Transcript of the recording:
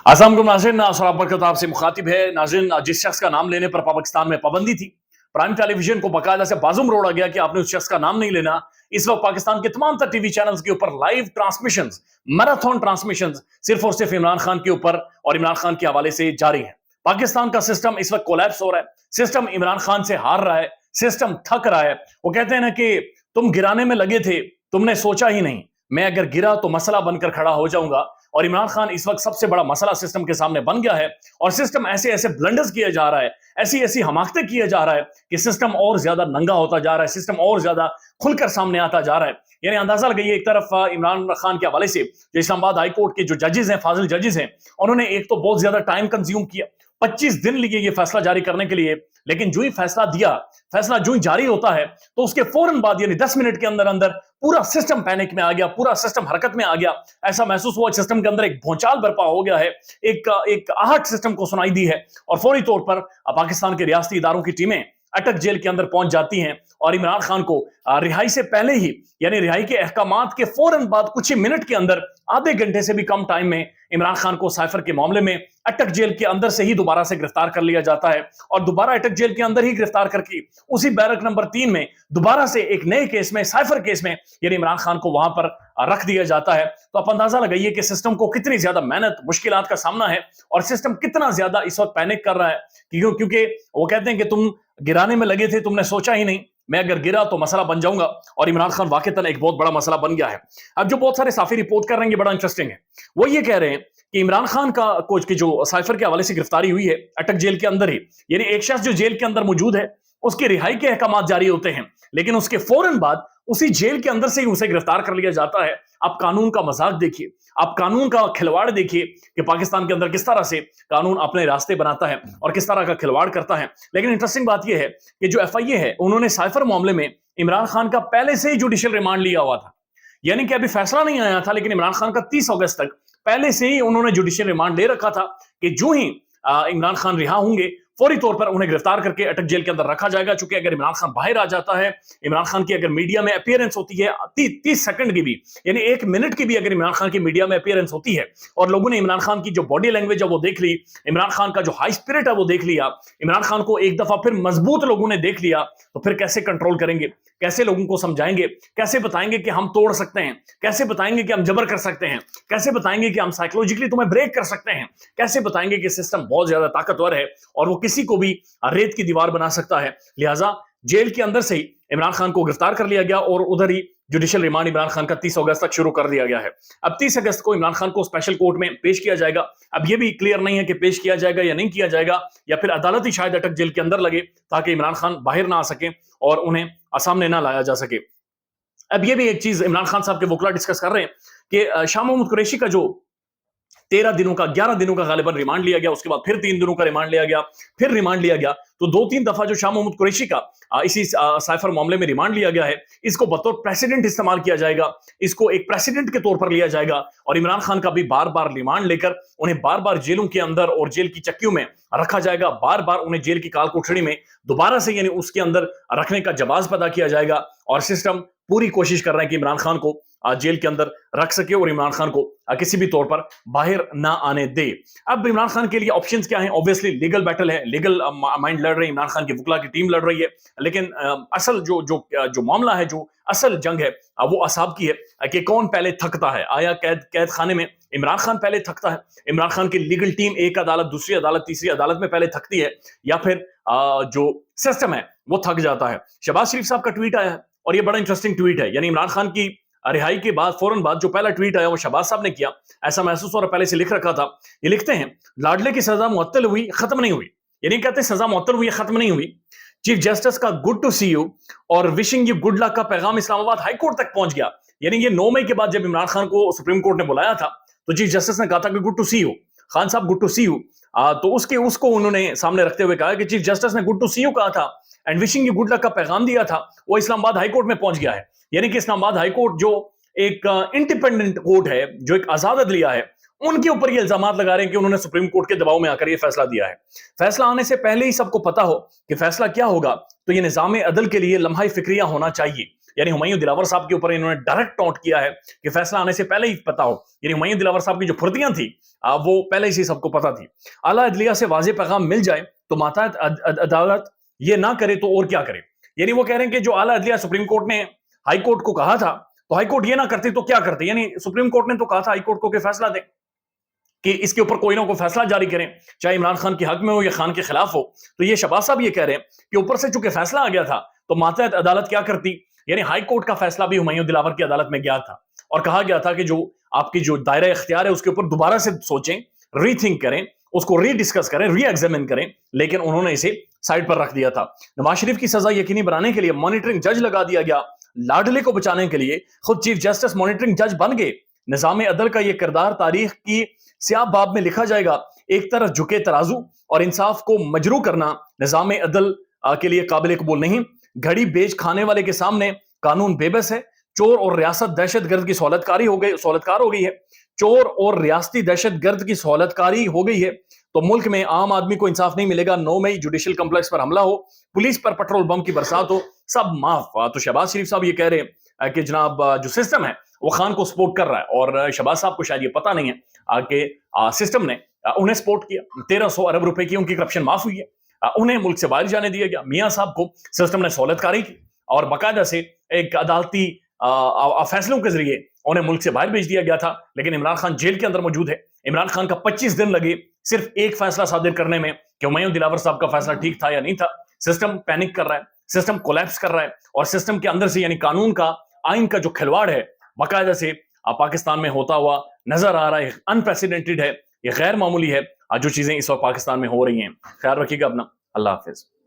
आसाम को नाज़रीन सलाम बरकत आपसे मुखातिब है। नाज़रीन, जिस शख्स का नाम लेने पर पाकिस्तान में पाबंदी थी, प्राइम टेलीविजन को बाकायदा से बाजुम रोड़ा गया कि आपने उस शख्स का नाम नहीं लेना। इस वक्त पाकिस्तान के तमाम तर टीवी चैनल्स के ऊपर लाइव ट्रांसमिशन, मैराथन ट्रांसमिशन सिर्फ और सिर्फ इमरान खान के ऊपर और इमरान खान के हवाले से जारी है। पाकिस्तान का सिस्टम इस वक्त कोलैप्स हो रहा है, सिस्टम इमरान खान से हार रहा है, सिस्टम थक रहा है। वो कहते हैं ना कि तुम गिराने में लगे थे, तुमने सोचा ही नहीं मैं अगर गिरा तो मसला बनकर खड़ा हो जाऊंगा। और इमरान खान इस वक्त सबसे बड़ा मसला सिस्टम के सामने बन गया है और सिस्टम ऐसे ऐसे ब्लंडर्स किया जा रहा है, ऐसी ऐसी हमाकतें किए जा रहा है कि सिस्टम और ज्यादा नंगा होता जा रहा है, सिस्टम और ज्यादा खुलकर सामने आता जा रहा है। यानी अंदाजा लगाइए, एक तरफ इमरान खान के हवाले से जो इस्लामाबाद हाई कोर्ट के जो जजेस हैं, फाजिल जजेस हैं, उन्होंने एक तो बहुत ज्यादा टाइम कंज्यूम किया, 25 दिन लिए ये फैसला जारी करने के लिए। लेकिन जो ही फैसला दिया, फैसला जो ही जारी होता है तो उसके फौरन बाद यानी 10 मिनट के अंदर अंदर पूरा सिस्टम पैनिक में आ गया, पूरा सिस्टम हरकत में आ गया। ऐसा महसूस हुआ सिस्टम के अंदर एक भूचाल बर्पा हो गया है, एक आहट सिस्टम को सुनाई दी है और फौरी तौर पर पाकिस्तान के रियासती इदारों की टीमें अटक जेल के अंदर पहुंच जाती हैं और इमरान खान को रिहाई से पहले ही यानी रिहाई के अहकामात के फौरन बाद कुछ ही मिनट के अंदर, आधे घंटे से भी कम टाइम में इमरान खान को साइफर के मामले में अटक जेल के अंदर से ही दोबारा से गिरफ्तार कर लिया जाता है और दोबारा अटक जेल के अंदर ही गिरफ्तार करके उसी बैरक नंबर 3 में दोबारा से एक नए केस में, साइफर केस में यानी इमरान खान को वहां पर रख दिया जाता है। तो आप अंदाजा लगाइए कि सिस्टम को कितनी ज्यादा मेहनत, मुश्किलात का सामना है और सिस्टम कितना ज्यादा इस वक्त पैनिक कर रहा है। क्योंकि वो कहते हैं कि तुम गिराने में लगे थे, तुमने सोचा ही नहीं मैं अगर गिरा तो मसला बन जाऊंगा। और इमरान खान वाकईतन एक बहुत बड़ा मसला बन गया है। अब जो बहुत सारे साफी रिपोर्ट कर रहे हैं, ये बड़ा इंटरेस्टिंग है। वो ये कह रहे हैं कि इमरान खान का कोच की जो साइफर के हवाले से गिरफ्तारी हुई है अटक जेल के अंदर ही, यानी एक शख्स जो जेल के अंदर मौजूद है उसकी रिहाई के अहकाम जारी होते हैं, लेकिन उसके फौरन बाद उसी जेल के अंदर से ही उसे गिरफ्तार कर लिया जाता है। आप कानून का मजाक देखिए, आप कानून का खिलवाड़ देखिए कि पाकिस्तान के अंदर किस तरह से कानून अपने रास्ते बनाता है और किस तरह का खिलवाड़ करता है। लेकिन इंटरेस्टिंग बात यह है कि जो एफआईए है उन्होंने साइफर मामले में इमरान खान का पहले से ही जुडिशियल रिमांड लिया हुआ था, यानी कि अभी फैसला नहीं आया था, लेकिन इमरान खान का 30 अगस्त तक पहले से ही उन्होंने जुडिशियल रिमांड ले रखा था कि जो ही इमरान खान रिहा होंगे फौरी तौर पर उन्हें गिरफ्तार करके अटक जेल के अंदर रखा जाएगा। चूंकि अगर इमरान खान बाहर आ जाता है, इमरान खान की अगर मीडिया में अपीयरेंस होती है 30 सेकंड की भी, यानी 1 मिनट की भी अगर इमरान खान की मीडिया में अपीयरेंस होती है और लोगों ने इमरान खान की जो बॉडी लैंग्वेज है वो देख ली, इमरान खान का जो हाई स्पिरिट है वो देख लिया, इमरान खान को एक दफा फिर मजबूत लोगों ने देख लिया, तो फिर कैसे कंट्रोल करेंगे, कैसे लोगों को समझाएंगे, कैसे बताएंगे कि हम तोड़ सकते हैं, कैसे बताएंगे कि हम जबर कर सकते हैं, कैसे बताएंगे कि हम साइकोलॉजिकली तुम्हें ब्रेक कर सकते हैं, कैसे बताएंगे कि सिस्टम बहुत ज्यादा ताकतवर है और वो किसी को भी रेत की दीवार बना सकता है। लिहाजा जेल के अंदर से ही इमरान खान को गिरफ्तार कर लिया गया और उधर ही जुडिशियल रिमांड इमरान खान का 30 अगस्त तक शुरू कर दिया गया है। अब 30 अगस्त को इमरान खान को स्पेशल कोर्ट में पेश किया जाएगा। अब यह भी क्लियर नहीं है कि पेश किया जाएगा या नहीं किया जाएगा, या फिर अदालत ही शायद अटक जेल के अंदर लगे ताकि इमरान खान बाहर ना आ सके और उन्हें सामने ना लाया जा सके। अब यह भी एक चीज इमरान खान साहब के वकला डिस्कस कर रहे हैं कि शाह महमूद कुरैशी का जो 11 दिनों का गालिबन रिमांड लिया गया, उसके बाद फिर 3 दिनों का रिमांड लिया गया, फिर रिमांड लिया गया, तो 2-3 दफा जो शाह महमूद कुरैशी का इसी साइफर मामले में रिमांड लिया गया है, इसको बतौर प्रेसिडेंट इस्तेमाल किया जाएगा, इसको एक प्रेसिडेंट के तौर पर लिया जाएगा और इमरान खान का भी बार बार रिमांड लेकर उन्हें बार बार जेलों के अंदर और जेल की चक्कियों में रखा जाएगा, बार बार उन्हें जेल की काल कोठड़ी में दोबारा से यानी उसके अंदर रखने का जवाब पैदा किया जाएगा। और सिस्टम पूरी कोशिश कर रहे हैं कि इमरान खान को जेल के अंदर रख सके और इमरान खान को किसी भी तौर पर बाहर ना आने दे। अब इमरान खान के लिए ऑप्शंस क्या हैं? ऑब्वियसली लीगल बैटल है, लीगल माइंड लड़ रहे हैं, इमरान खान की वकला की टीम लड़ रही है, लेकिन असल जो मामला है, जो असल जंग है वो असाब की है कि कौन पहले थकता है। आया कैद खाने में इमरान खान पहले थकता है, इमरान खान की लीगल टीम एक अदालत, दूसरी अदालत, तीसरी अदालत में पहले थकती है, या फिर जो सिस्टम है वो थक जाता है। शहबाज शरीफ साहब का ट्वीट आया है और ये बड़ा इंटरेस्टिंग ट्वीट है, यानी इमरान खान की रिहाई के बाद फौरन बाद जो पहला ट्वीट आया वो शहबाज साहब ने किया। ऐसा महसूस हो रहा, पहले से लिख रखा था। ये लिखते हैं, लाडले की सजा मुअत्तल हुई, खत्म नहीं हुई। यानी कहते हैं सजा मुअत्तल हुई, खत्म नहीं हुई। चीफ जस्टिस का गुड टू सी यू और विशिंग यू गुड लक का पैगाम इस्लामाबाद हाई कोर्ट तक पहुंच गया। यानी ये 9 मई के बाद जब इमरान खान को सुप्रीम कोर्ट ने बुलाया था तो चीफ जस्टिस ने कहा था कि good to see you Khan साहब, गुड टू सी यू। तो उसको उन्होंने सामने रखते हुए कहा कि चीफ जस्टिस ने गुड टू सी यू कहा था and wishing you good luck का पैगाम दिया था, वो इस्लामाबाद हाई कोर्ट में पहुंच गया है। यानी कि इस्लामाबाद हाई कोर्ट जो एक इंडिपेंडेंट कोर्ट है, जो एक आजाद अदलिया है, उनके ऊपर ये इल्जाम लगा रहे हैं कि उन्होंने सुप्रीम कोर्ट के दबाव में आकर ये फैसला दिया है। फैसला आने से पहले ही सबको पता हो कि फैसला क्या होगा, तो ये निजाम अदल के लिए लम्हा फिक्रिया होना चाहिए। یعنی ہمایوں دلاور صاحب کے اوپر انہوں نے ڈائریکٹ ٹونٹ کیا ہے کہ فیصلہ آنے سے پہلے ہی پتا ہو. یعنی ہمایوں دلاور صاحب کی جو پھرتیاں تھی وہ پہلے سے سب کو پتا تھی. اعلیٰ عدلیہ سے واضح پیغام مل جائے تو ماتحت عدالت یہ نہ کرے تو اور کیا کرے. یعنی وہ کہہ رہے ہیں کہ جو اعلیٰ عدلیہ سپریم کورٹ نے ہائی کورٹ کو کہا تھا تو ہائی کورٹ یہ نہ کرتے تو کیا کرتے. یعنی سپریم کورٹ نے تو کہا تھا ہائی کورٹ کو کہ فیصلہ دیں کہ اس کے اوپر کوئی نہ کوئی فیصلہ جاری کریں, چاہے عمران خان کے حق میں ہو یا خان کے خلاف ہو. تو یہ شہباز صاحب یہ کہہ رہے ہیں کہ اوپر سے چونکہ فیصلہ آ گیا تھا تو ماتحت عدالت کیا کرتی. یعنی ہائی کورٹ کا فیصلہ بھی ہمایوں دلاور کی عدالت میں گیا تھا اور کہا گیا تھا کہ جو آپ کی جو دائرہ اختیار ہے اس کے اوپر دوبارہ سے سوچیں, ری تھنک کریں, اس کو ری ڈسکس کریں, ری ایگزامن کریں. لیکن انہوں نے اسے سائڈ پر رکھ دیا تھا. نواز شریف کی سزا یقینی بنانے کے لیے مانیٹرنگ جج لگا دیا گیا. لاڈلے کو بچانے کے لیے خود چیف جسٹس مانیٹرنگ جج بن گئے. نظام عدل کا یہ کردار تاریخ کی سیاہ باب میں لکھا جائے گا. ایک طرف جھکے ترازو اور انصاف کو مجروح کرنا نظام عدل کے لیے قابل قبول نہیں. گھڑی بیچ کھانے والے کے سامنے قانون بے بس ہے. چور اور ریاست دہشت گرد کی سہولت کار ہو گئی ہے. چور اور ریاستی دہشت گرد کی سہولت کاری ہو گئی ہے تو ملک میں عام آدمی کو انصاف نہیں ملے گا. 9 مئی جوڈیشل کمپلیکس پر حملہ ہو, پولیس پر پیٹرول بم کی برسات ہو, سب معاف. تو شہباز شریف صاحب یہ کہہ رہے ہیں کہ جناب جو سسٹم ہے وہ خان کو سپورٹ کر رہا ہے, اور شہباز صاحب کو شاید یہ پتا نہیں ہے کہ سسٹم نے انہیں سپورٹ کیا. 1300 ارب روپے کی ان کی کرپشن معاف ہوئی ہے, انہیں ملک سے باہر جانے دیا گیا. میاں صاحب کو سسٹم نے سہولت کاری کی اور باقاعدہ سے ایک عدالتی فیصلوں کے ذریعے انہیں ملک سے باہر بھیج دیا گیا تھا. لیکن عمران خان جیل کے اندر موجود ہے. عمران خان کا 25 دن لگے صرف ایک فیصلہ صادر کرنے میں کہ ہمایوں دلاور صاحب کا فیصلہ ٹھیک تھا یا نہیں تھا. سسٹم پینک کر رہا ہے, سسٹم کولیپس کر رہا ہے, اور سسٹم کے اندر سے یعنی قانون کا, آئین کا جو کھلواڑ ہے باقاعدہ سے پاکستان میں ہوتا ہوا نظر آ رہا ہے. انپریسیڈنٹڈ ہے, یہ غیر معمولی ہے جو چیزیں اس وقت پاکستان میں ہو رہی ہیں. خیال رکھیے گا اپنا. اللہ حافظ.